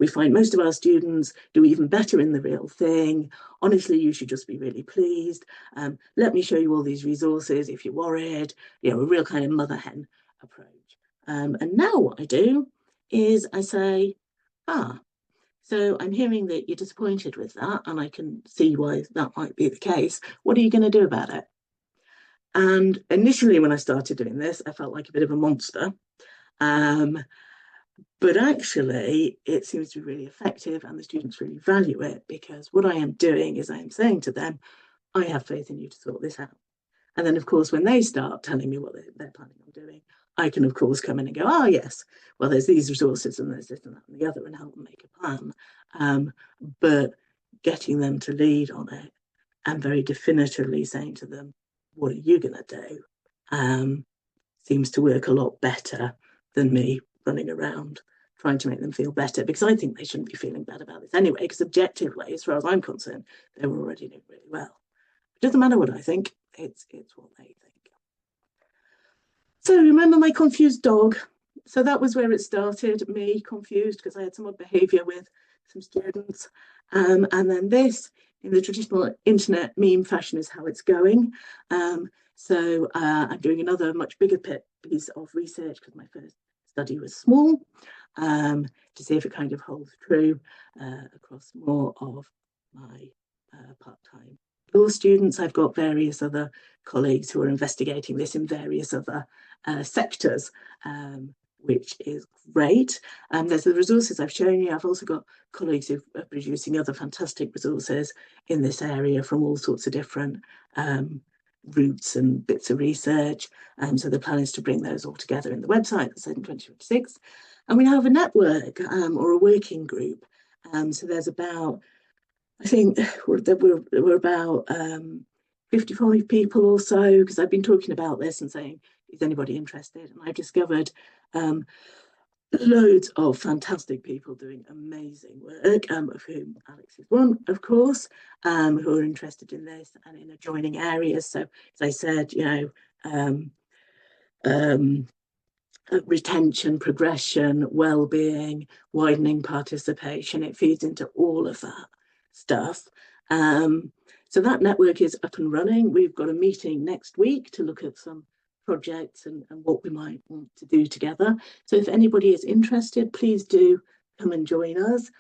We find most of our students do even better in the real thing. Honestly, you should just be really pleased. Let me show you all these resources if you're worried. A real kind of mother hen approach. And now what I do is I say, so I'm hearing that you're disappointed with that, and I can see why that might be the case. What are you going to do about it? And initially, when I started doing this, I felt like a bit of a monster. But actually, it seems to be really effective, and the students really value it, because what I am doing is I am saying to them, I have faith in you to sort this out. And then, of course, when they start telling me what they're planning on doing, I can, of course, come in and go, oh, yes, well, there's these resources and there's this and that and the other, and help them make a plan. But getting them to lead on it and very definitively saying to them, what are you going to do, seems to work a lot better than me running around trying to make them feel better, because I think they shouldn't be feeling bad about this anyway, because objectively, as far as I'm concerned, they were already doing really well. It doesn't matter what I think, it's what they think. So remember my confused dog? So that was where it started, me confused because I had some odd behaviour with some students. And then this, in the traditional internet meme fashion, is how it's going. So I'm doing another much bigger piece of research, because my first study was small, to see if it kind of holds true across more of my part-time law students. I've got various other colleagues who are investigating this in various other sectors, which is great. There's the resources I've shown you. I've also got colleagues who are producing other fantastic resources in this area from all sorts of different routes and bits of research. So the plan is to bring those all together in the website that's in 2026. And we now have a network or a working group. So there's about, I think we're about 55 people or so, because I've been talking about this and saying, is anybody interested? And I've discovered loads of fantastic people doing amazing work, of whom Alex is one, of course, who are interested in this and in adjoining areas. So, as I said, retention, progression, well-being, widening participation, it feeds into all of that stuff. So that network is up and running. We've got a meeting next week to look at some projects and what we might want to do together. So if anybody is interested, please do come and join us.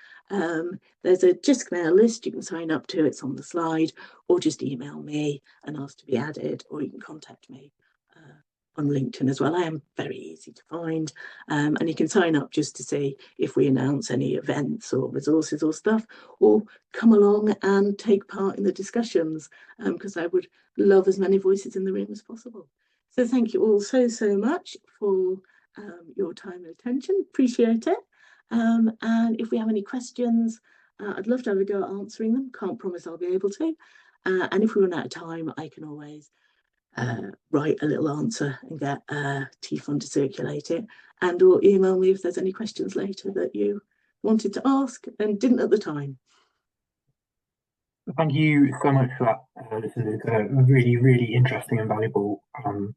There's a JISC mail list you can sign up to, it's on the slide, or just email me and ask to be added, or you can contact me on LinkedIn as well. I am very easy to find, and you can sign up just to see if we announce any events or resources or stuff, or come along and take part in the discussions, because I would love as many voices in the room as possible. So thank you all so much for your time and attention. Appreciate it. And if we have any questions, I'd love to have a go at answering them. Can't promise I'll be able to. And if we run out of time, I can always write a little answer and get TFun to circulate it, and or email me if there's any questions later that you wanted to ask and didn't at the time. Thank you so much for that, Lucinda. It's a really, really interesting and valuable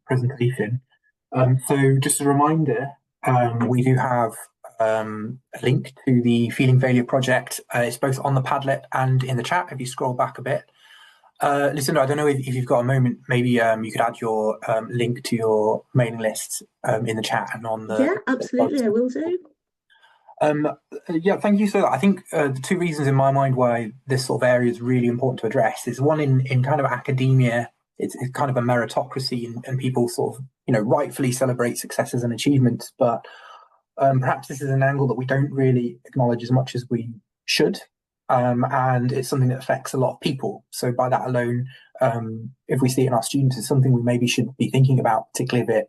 presentation. So just a reminder, we do have a link to the Feeling Failure project. It's both on the Padlet and in the chat if you scroll back a bit. Lucinda, I don't know if you've got a moment, maybe you could add your link to your mailing list in the chat and on the... Yeah, absolutely, I will do. Yeah, thank you. So I think the two reasons in my mind why this sort of area is really important to address is one, in kind of academia, it's kind of a meritocracy, and people sort of, rightfully celebrate successes and achievements, but perhaps this is an angle that we don't really acknowledge as much as we should. and it's something that affects a lot of people. So by that alone, if we see it in our students, it's something we maybe should be thinking about, particularly if it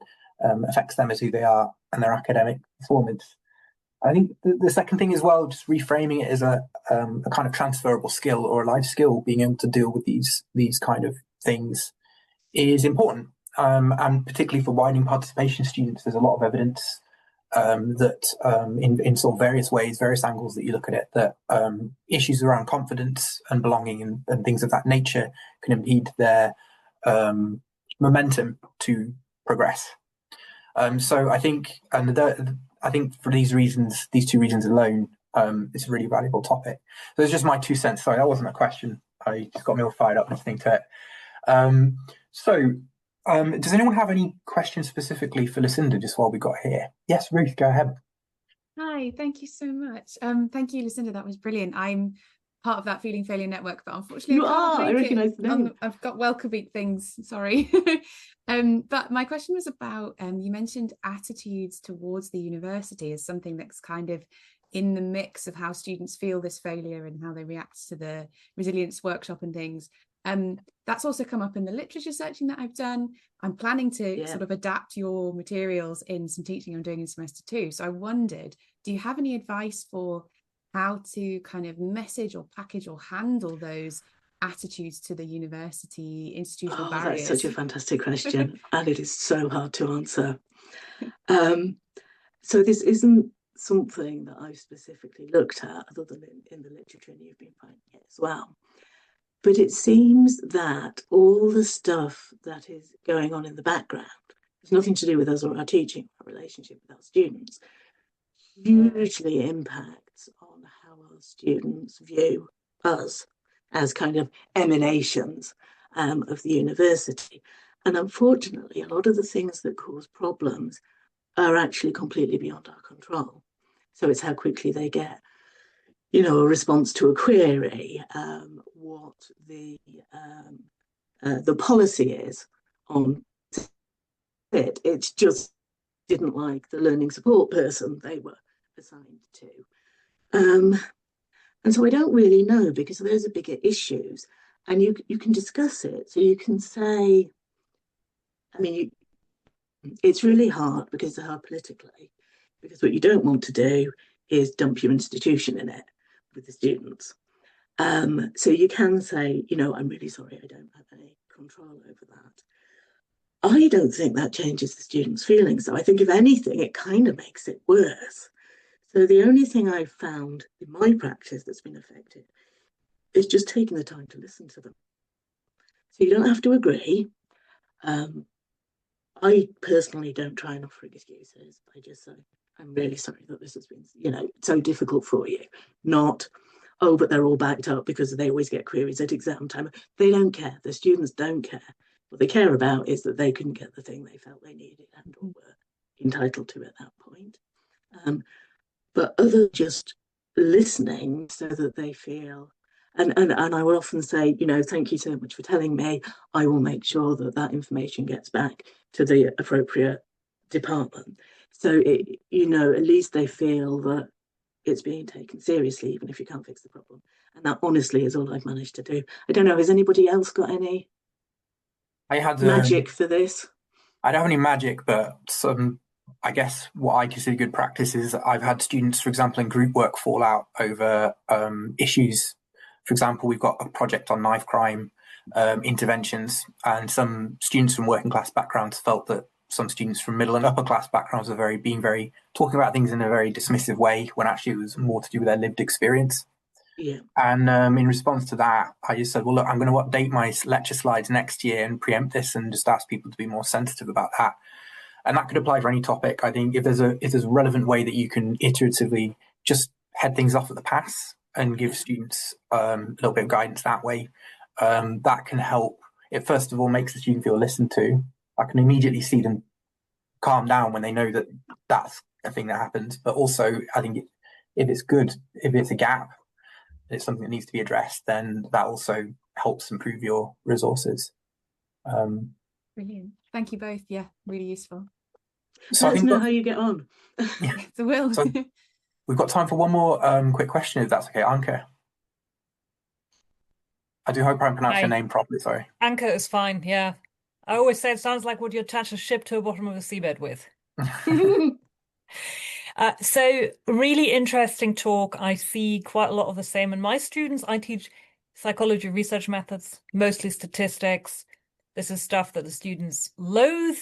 affects them as who they are and their academic performance. I think the second thing as well, just reframing it as a kind of transferable skill or a life skill, being able to deal with these kind of things is important. And particularly for widening participation students, there's a lot of evidence that in sort of various ways, various angles that you look at it, that issues around confidence and belonging and things of that nature can impede their momentum to progress. So I think, I think for these reasons, these two reasons alone, it's a really valuable topic. So it's just my 2 cents. Sorry, that wasn't a question. I just got me all fired up listening to it. Does anyone have any questions specifically for Lucinda just while we got here? Yes, Ruth, go ahead. Hi, thank you so much. Thank you, Lucinda. That was brilliant. I'm part of that Feeling Failure network, but unfortunately I recognise the name. I've got welcoming things, sorry. But my question was about, you mentioned attitudes towards the university as something that's kind of in the mix of how students feel this failure and how they react to the resilience workshop and things. That's also come up in the literature searching that I've done. I'm planning to sort of adapt your materials in some teaching I'm doing in semester 2. So I wondered, do you have any advice for how to kind of message or package or handle those attitudes to the university institutional barriers? That's such a fantastic question, and it is so hard to answer. So this isn't something that I've specifically looked at, other than in the literature, and you've been finding it as well. But it seems that all the stuff that is going on in the background has nothing to do with us or our teaching, our relationship with our students, hugely impacts on how our students view us as kind of emanations of the university. And unfortunately, a lot of the things that cause problems are actually completely beyond our control. So it's how quickly they get, a response to a query, what the policy is on it. It's just didn't like the learning support person they were assigned to. And so I don't really know, because those are bigger issues, and you can discuss it. So you can say, it's really hard because they're hard politically, because what you don't want to do is dump your institution in it with the students. So you can say, I'm really sorry, I don't have any control over that. I don't think that changes the students' feelings. So I think if anything, it kind of makes it worse. So the only thing I've found in my practice that's been effective is just taking the time to listen to them. So you don't have to agree. I personally don't try and offer excuses. I just say, I'm really sorry that this has been, so difficult for you. Not, oh, but they're all backed up because they always get queries at exam time. They don't care. The students don't care. What they care about is that they couldn't get the thing they felt they needed and or were entitled to at that point. But other just listening so that they feel, and I will often say, thank you so much for telling me. I will make sure that that information gets back to the appropriate department. So, at least they feel that it's being taken seriously, even if you can't fix the problem. And that honestly is all I've managed to do. I don't know, has anybody else got any magic for this? I don't have any magic, but I guess what I consider good practice is I've had students, for example, in group work fall out over issues. For example, we've got a project on knife crime interventions, and some students from working class backgrounds felt that some students from middle and upper class backgrounds are talking about things in a very dismissive way, when actually it was more to do with their lived experience. Yeah. And in response to that, I just said, well, look, I'm going to update my lecture slides next year and preempt this, and just ask people to be more sensitive about that. And that could apply for any topic. I think if there's a relevant way that you can iteratively just head things off at the pass and give students a little bit of guidance that way, that can help. It first of all makes the student feel listened to. I can immediately see them calm down when they know that that's a thing that happens. But also, I think if it's good, if it's a gap, it's something that needs to be addressed, then that also helps improve your resources. Brilliant. Thank you both. Yeah, really useful. So let us know how you get on. Yeah, I will. So we've got time for one more quick question, if that's okay, Anke. I do hope I pronounced your name properly, sorry. Anchor is fine, yeah. I always say it sounds like what you attach a ship to the bottom of a seabed with. So really interesting talk. I see quite a lot of the same in my students. I teach psychology research methods, mostly statistics. This is stuff that the students loathe.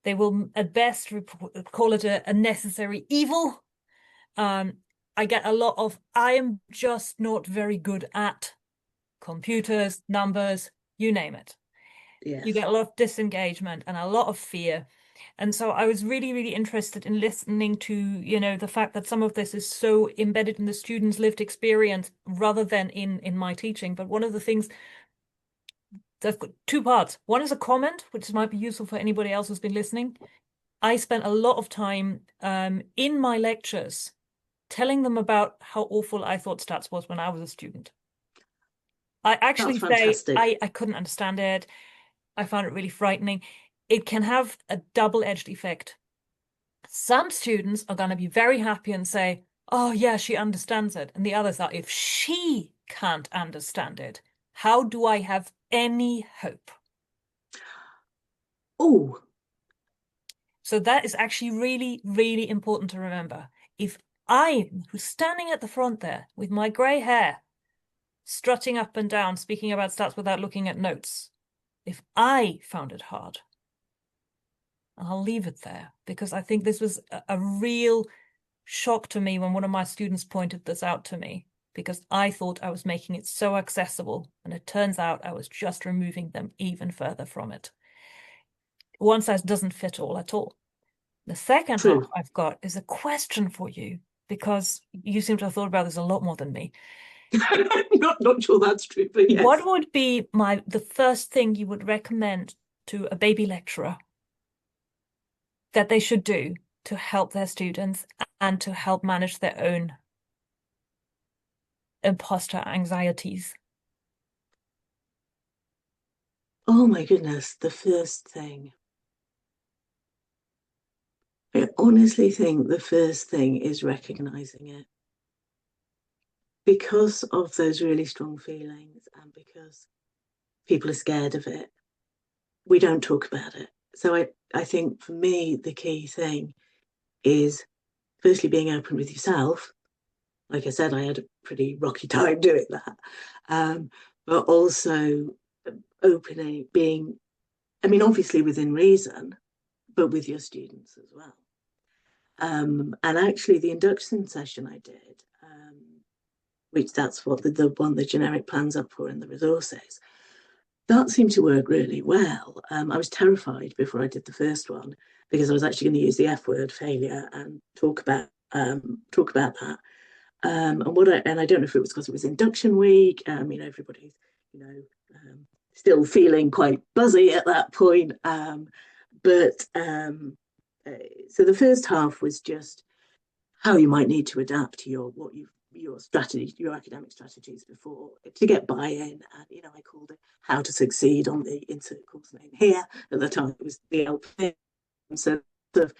They will at best call it a necessary evil. I get a lot of, I am just not very good at computers, numbers, you name it. Yes. You get a lot of disengagement and a lot of fear. And so I was really, really interested in listening to, you know, the fact that some of this is so embedded in the students' lived experience rather than in my teaching. But one of the things, they've got two parts. One is a comment, which might be useful for anybody else who's been listening. I spent a lot of time in my lectures telling them about how awful I thought stats was when I was a student. I actually say I couldn't understand it. I found it really frightening. It can have a double-edged effect. Some students are going to be very happy and say, oh yeah, she understands it. And the others are, if she can't understand it, how do I have any hope? Oh. So that is actually really, really important to remember. If I, who's standing at the front there with my grey hair, strutting up and down, speaking about stats without looking at notes, if I found it hard, I'll leave it there, because I think this was a real shock to me when one of my students pointed this out to me, because I thought I was making it so accessible, and it turns out I was just removing them even further from it. One size doesn't fit all at all. The second half I've got is a question for you, because you seem to have thought about this a lot more than me. not sure that's true, but yes. What would be the first thing you would recommend to a baby lecturer that they should do to help their students and to help manage their own imposter anxieties? Oh my goodness, the first thing. I honestly think the first thing is recognizing it. Because of those really strong feelings and because people are scared of it, we don't talk about it. So I think for me, the key thing is firstly being open with yourself. Like I said, I had a pretty rocky time doing that. But also opening, being, I mean, obviously within reason, but with your students as well. And actually the induction session I did, which that's what the one the generic plan's up for in the resources, that seemed to work really well. I was terrified before I did the first one, because I was actually going to use the F word, failure, and talk about that. And I don't know if it was because it was induction week. You know, everybody's still feeling quite buzzy at that point. So the first half was just how you might need to adapt to your strategy, your academic strategies before, to get buy-in. And I called it How to Succeed on the insert course name here. At the time it was the LP. So of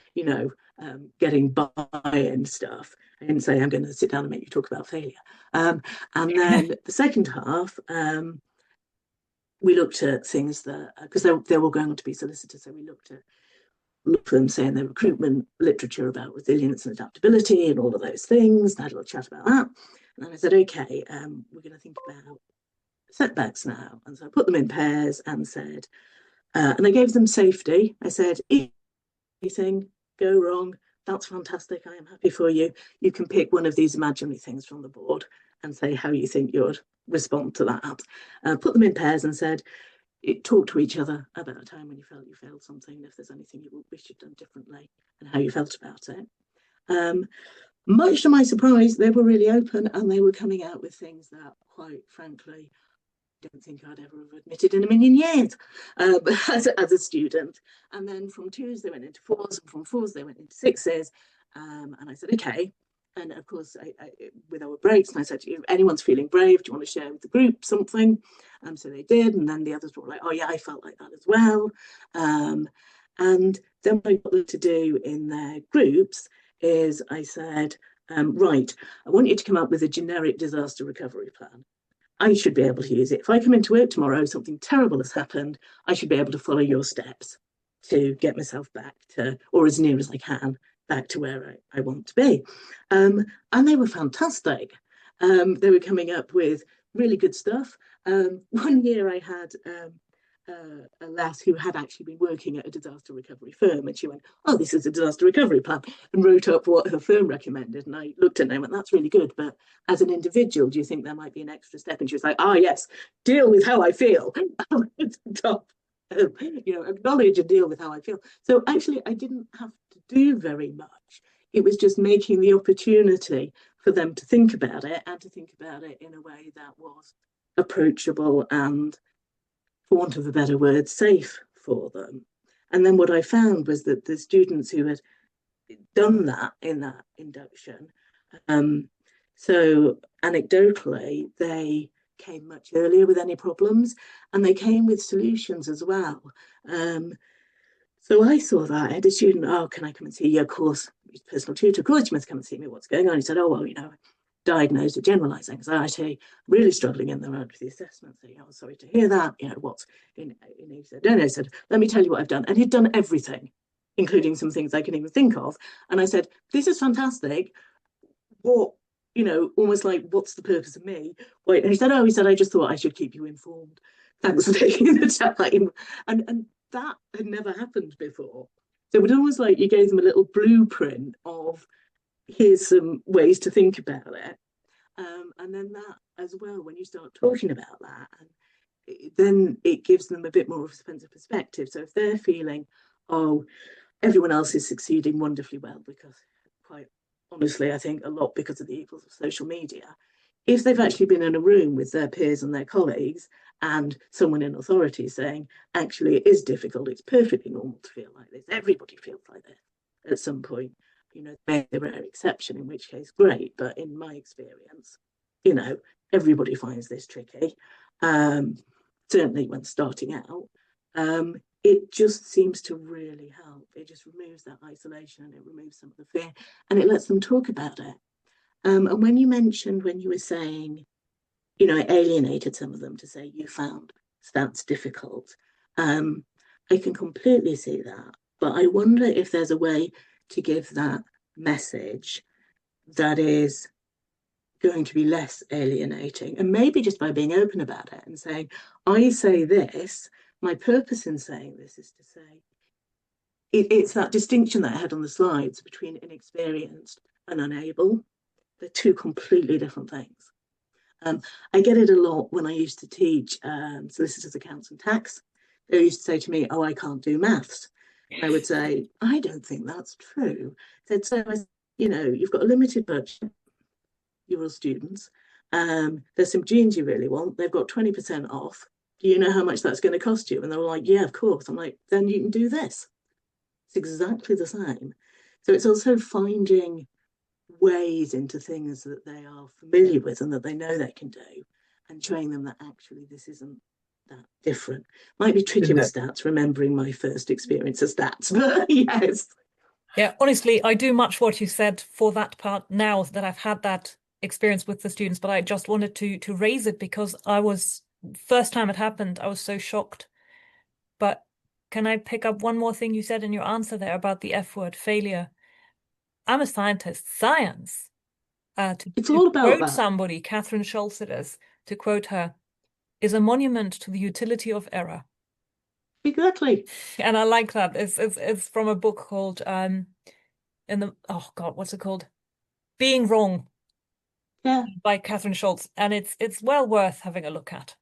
getting buy-in stuff. I didn't say I'm going to sit down and make you talk about failure. And then the second half, we looked at things that, because they're all going on to be solicitors, so we looked at them saying their recruitment literature about resilience and adaptability and all of those things, and had a little chat about that. And then I said, okay, we're going to think about setbacks now. And so I put them in pairs and said, and I gave them safety. I said, if anything go wrong, that's fantastic, I am happy for you. You can pick one of these imaginary things from the board and say how you think you'd respond to that. Put them in pairs and said, talk to each other about a time when you felt you failed something, if there's anything you wish you'd done differently, and how you felt about it. Much to my surprise, they were really open, and they were coming out with things that, quite frankly, I don't think I'd ever have admitted in a million years as a student. And then from twos they went into fours, and from fours they went into sixes. And I said, okay. And of course, with our breaks, and I said, if anyone's feeling brave, do you want to share with the group something? So they did, and then the others were like, oh yeah, I felt like that as well. And then what I got them to do in their groups is I said, right, I want you to come up with a generic disaster recovery plan. I should be able to use it. If I come into work tomorrow, something terrible has happened, I should be able to follow your steps to get myself back to, or as near as I can, back to where I want to be. And they were fantastic. They were coming up with really good stuff. One year I had a lass who had actually been working at a disaster recovery firm, and she went, "Oh, this is a disaster recovery plan," and wrote up what her firm recommended. And I looked at it and I went, "That's really good, but as an individual, do you think there might be an extra step?" And she was like, "Ah, yes, deal with how I feel." Top. Acknowledge and deal with how I feel. So actually, I didn't have to do very much. It was just making the opportunity for them to think about it, and to think about it in a way that was approachable and, for want of a better word, safe for them. And then what I found was that the students who had done that in that induction, so anecdotally, they came much earlier with any problems, and they came with solutions as well. So I saw that. I had a student, "Oh, can I come and see you?" Of course, personal tutor, of course, you must come and see me. What's going on? He said, "Oh, well, diagnosed with generalized anxiety, really struggling in the road with the assessment." So, sorry to hear that. What's in? He said, "No." He said, "Let me tell you what I've done." And he'd done everything, including some things I couldn't even think of. And I said, "This is fantastic. What, almost like, what's the purpose of me?" Wait, and he said, "I just thought I should keep you informed. Thanks for taking the time." And that had never happened before. So it was almost like you gave them a little blueprint of, here's some ways to think about it. And then that as well, when you start talking about that, then it gives them a bit more of a sense of perspective. So if they're feeling, "Oh, everyone else is succeeding wonderfully well," because quite honestly, I think a lot because of the evils of social media, if they've actually been in a room with their peers and their colleagues, and someone in authority saying, "Actually, it is difficult, it's perfectly normal to feel like this, everybody feels like this at some point," maybe a rare exception, in which case, great. But in my experience, everybody finds this tricky. Certainly when starting out, it just seems to really help. It just removes that isolation, and it removes some of the fear, and it lets them talk about it. And when you mentioned, when you were saying, it alienated some of them to say you found stats difficult, I can completely see that. But I wonder if there's a way to give that message that is going to be less alienating, and maybe just by being open about it and saying, "I say this, my purpose in saying this is to say," it's that distinction that I had on the slides between inexperienced and unable. They're two completely different things. I get it a lot when I used to teach solicitors, accounts and tax. They used to say to me, "Oh, I can't do maths." And I would say, "I don't think that's true." Said, "So, you've got a limited budget, you're all students. There's some jeans you really want. They've got 20% off. Do you know how much that's going to cost you?" And they were like, "Yeah, of course." I'm like, "Then you can do this." It's exactly the same. So it's also finding ways into things that they are familiar with and that they know they can do, and showing them that actually this isn't that different. Might be tricky with stats, remembering my first experience of stats, but yes. Yeah, honestly, I do much what you said for that part now that I've had that experience with the students, but I just wanted to raise it because first time it happened, I was so shocked. But can I pick up one more thing you said in your answer there about the F word, failure? I'm a scientist. Science. It's all about quote that. Somebody, Catherine Schultz it is, to quote her, is a monument to the utility of error. Exactly. And I like that. It's from a book called what's it called? Being Wrong. Yeah. By Catherine Schultz. And it's well worth having a look at.